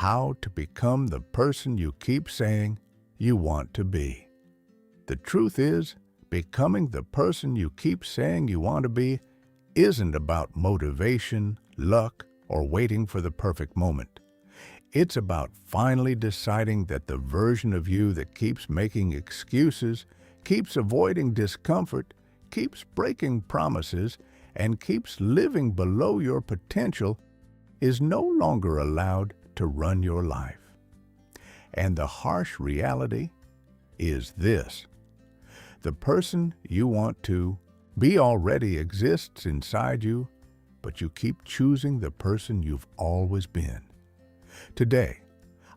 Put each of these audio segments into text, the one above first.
how to become the person you keep saying you want to be. The truth is, becoming the person you keep saying you want to be isn't about motivation, luck, or waiting for the perfect moment. It's about finally deciding that the version of you that keeps making excuses, keeps avoiding discomfort, keeps breaking promises, and keeps living below your potential is no longer allowed to run your life. And the harsh reality is this: the person you want to be already exists inside you, but you keep choosing the person you've always been. Today,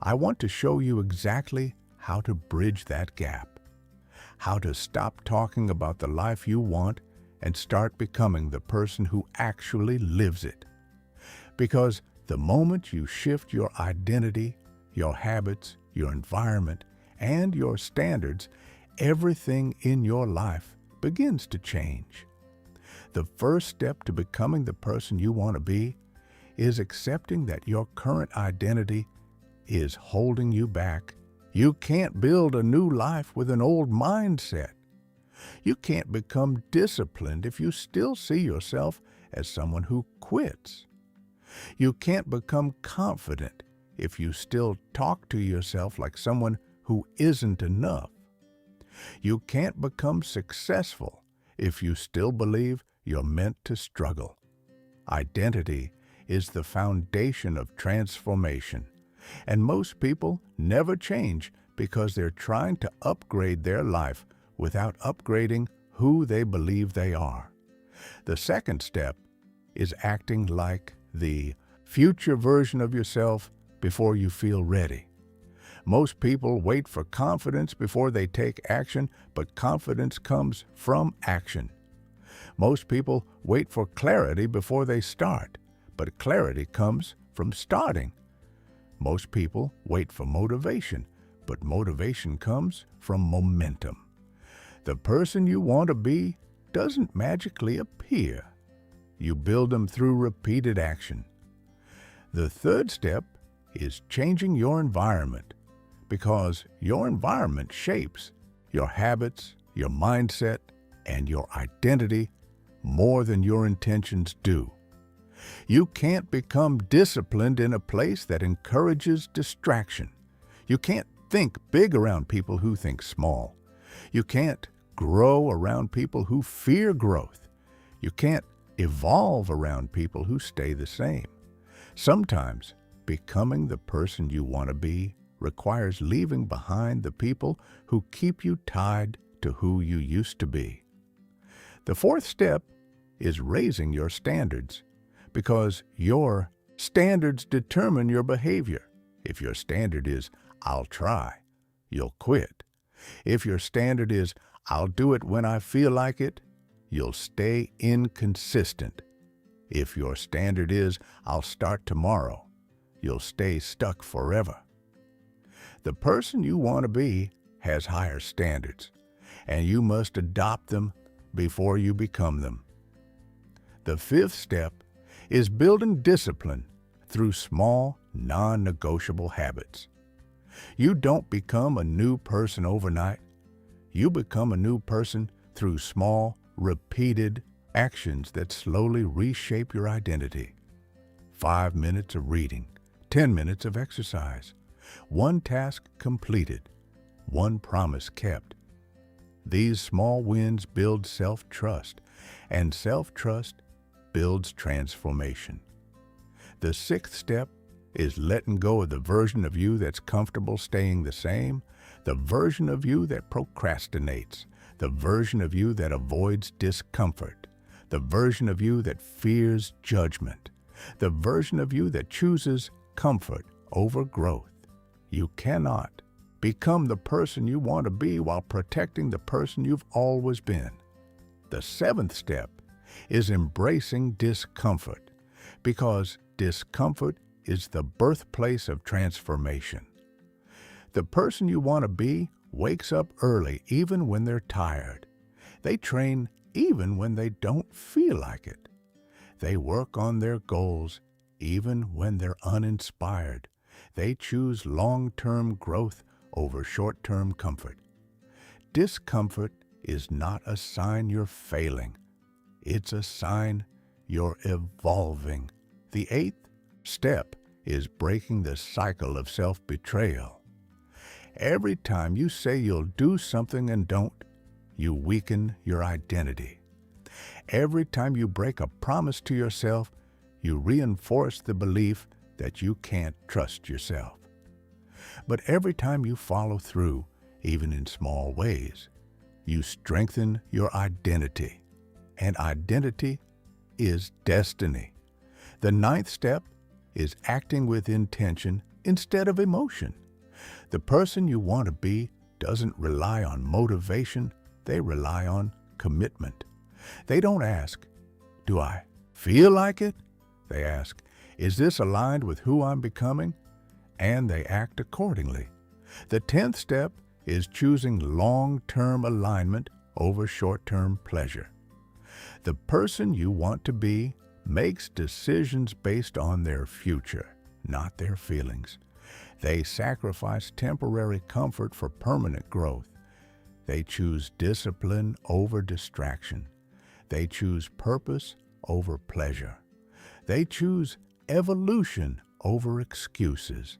I want to show you exactly how to bridge that gap, how to stop talking about the life you want and start becoming the person who actually lives it. Because the moment you shift your identity, your habits, your environment, and your standards, everything in your life begins to change. The first step to becoming the person you want to be is accepting that your current identity is holding you back. You can't build a new life with an old mindset. You can't become disciplined if you still see yourself as someone who quits. You can't become confident if you still talk to yourself like someone who isn't enough. You can't become successful if you still believe you're meant to struggle. Identity is the foundation of transformation, and most people never change because they're trying to upgrade their life without upgrading who they believe they are. The second step is acting like the future version of yourself before you feel ready. Most people wait for confidence before they take action, but confidence comes from action. Most people wait for clarity before they start, but clarity comes from starting. Most people wait for motivation, but motivation comes from momentum. The person you want to be doesn't magically appear. You build them through repeated action. The third step is changing your environment, because your environment shapes your habits, your mindset, and your identity more than your intentions do. You can't become disciplined in a place that encourages distraction. You can't think big around people who think small. You can't grow around people who fear growth. You can't evolve around people who stay the same. Sometimes becoming the person you want to be requires leaving behind the people who keep you tied to who you used to be. The fourth step is raising your standards, because your standards determine your behavior. If your standard is, "I'll try," you'll quit. If your standard is, "I'll do it when I feel like it," you'll stay inconsistent. If your standard is, "I'll start tomorrow," you'll stay stuck forever. The person you want to be has higher standards, and you must adopt them before you become them. The fifth step is building discipline through small, non-negotiable habits. You don't become a new person overnight. You become a new person through small, repeated actions that slowly reshape your identity. 5 minutes of reading, 10 minutes of exercise, one task completed, one promise kept. These small wins build self-trust, and self-trust builds transformation. The sixth step is letting go of the version of you that's comfortable staying the same, the version of you that procrastinates, the version of you that avoids discomfort, the version of you that fears judgment, the version of you that chooses comfort over growth. You cannot become the person you want to be while protecting the person you've always been. The seventh step is embracing discomfort, because discomfort is the birthplace of transformation. The person you want to be wakes up early even when they're tired. They train even when they don't feel like it. They work on their goals even when they're uninspired. They choose long-term growth over short-term comfort. Discomfort is not a sign you're failing. It's a sign you're evolving. The eighth step is breaking the cycle of self-betrayal. Every time you say you'll do something and don't, you weaken your identity. Every time you break a promise to yourself, you reinforce the belief that you can't trust yourself. But every time you follow through, even in small ways, you strengthen your identity. And identity is destiny. The ninth step is acting with intention instead of emotion. The person you want to be doesn't rely on motivation, they rely on commitment. They don't ask, "Do I feel like it?" They ask, "Is this aligned with who I'm becoming?" And they act accordingly. The 10th step is choosing long-term alignment over short-term pleasure. The person you want to be makes decisions based on their future, not their feelings. They sacrifice temporary comfort for permanent growth. They choose discipline over distraction. They choose purpose over pleasure. They choose evolution over excuses.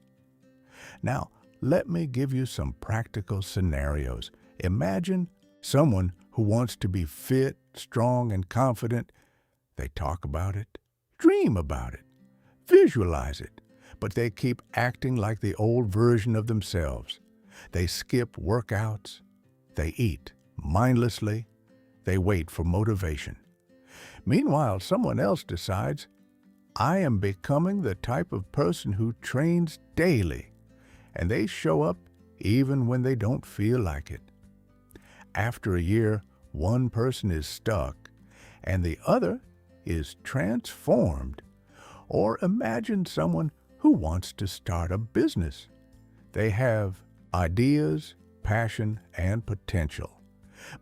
Now, let me give you some practical scenarios. Imagine someone who wants to be fit, strong, and confident. They talk about it, dream about it, visualize it, but they keep acting like the old version of themselves. They skip workouts, they eat mindlessly, they wait for motivation. Meanwhile, someone else decides, "I am becoming the type of person who trains daily," and they show up even when they don't feel like it. After a year, one person is stuck and the other is transformed. Or imagine someone who wants to start a business. They have ideas, passion, and potential,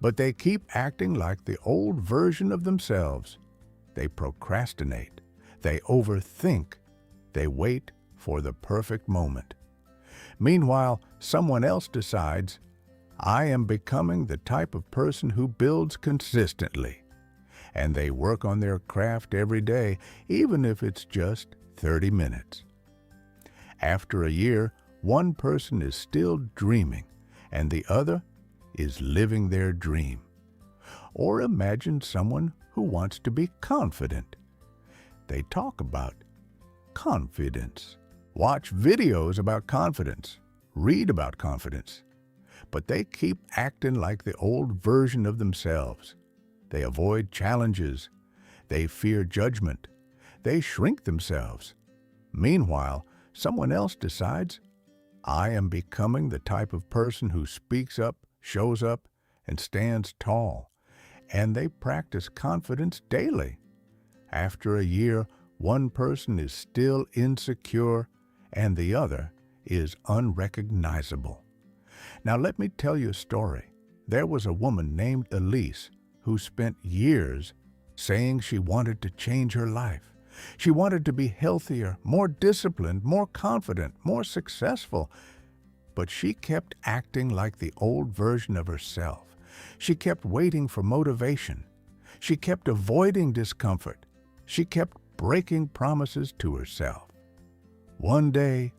but they keep acting like the old version of themselves. They procrastinate, they overthink, they wait for the perfect moment. Meanwhile, someone else decides, "I am becoming the type of person who builds consistently." And they work on their craft every day, even if it's just 30 minutes. After a year, one person is still dreaming, and the other is living their dream. Or imagine someone who wants to be confident. They talk about confidence, watch videos about confidence, read about confidence, but they keep acting like the old version of themselves. They avoid challenges. They fear judgment. They shrink themselves. Meanwhile, someone else decides, "I am becoming the type of person who speaks up, shows up, and stands tall." And they practice confidence daily. After a year, one person is still insecure and the other is unrecognizable. Now let me tell you a story. There was a woman named Elise who spent years saying she wanted to change her life. She wanted to be healthier, more disciplined, more confident, more successful. But she kept acting like the old version of herself. She kept waiting for motivation. She kept avoiding discomfort. She kept breaking promises to herself. One day,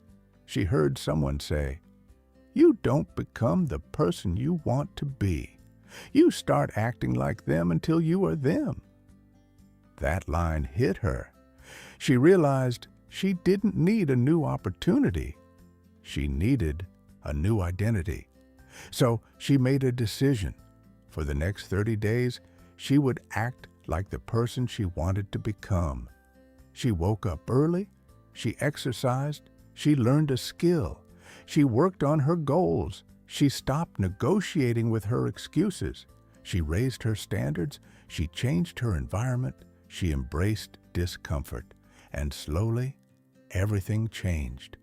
she heard someone say, "You don't become the person you want to be. You start acting like them until you are them." That line hit her. She realized she didn't need a new opportunity. She needed a new identity. So she made a decision. For the next 30 days, she would act like the person she wanted to become. She woke up early, she exercised, she learned a skill, she worked on her goals, she stopped negotiating with her excuses, she raised her standards, she changed her environment, she embraced discomfort, and slowly, everything changed.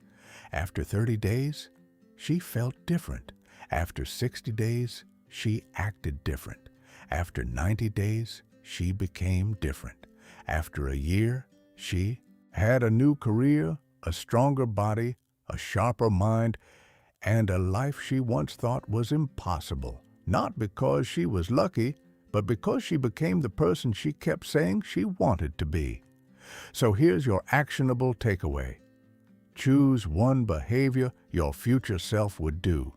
After 30 days, she felt different. After 60 days, she acted different. After 90 days, she became different. After a year, she had a new career, a stronger body, a sharper mind, and a life she once thought was impossible, not because she was lucky, but because she became the person she kept saying she wanted to be. So here's your actionable takeaway. Choose one behavior your future self would do,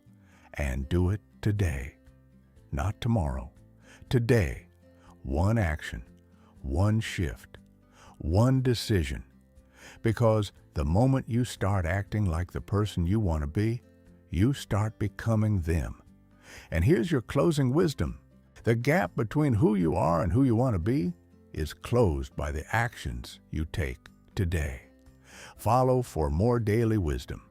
and do it today. Not tomorrow. Today. One action, one shift, one decision. Because the moment you start acting like the person you want to be, you start becoming them. And here's your closing wisdom. The gap between who you are and who you want to be is closed by the actions you take today. Follow for more daily wisdom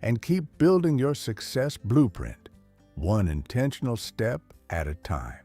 and keep building your success blueprint, one intentional step at a time.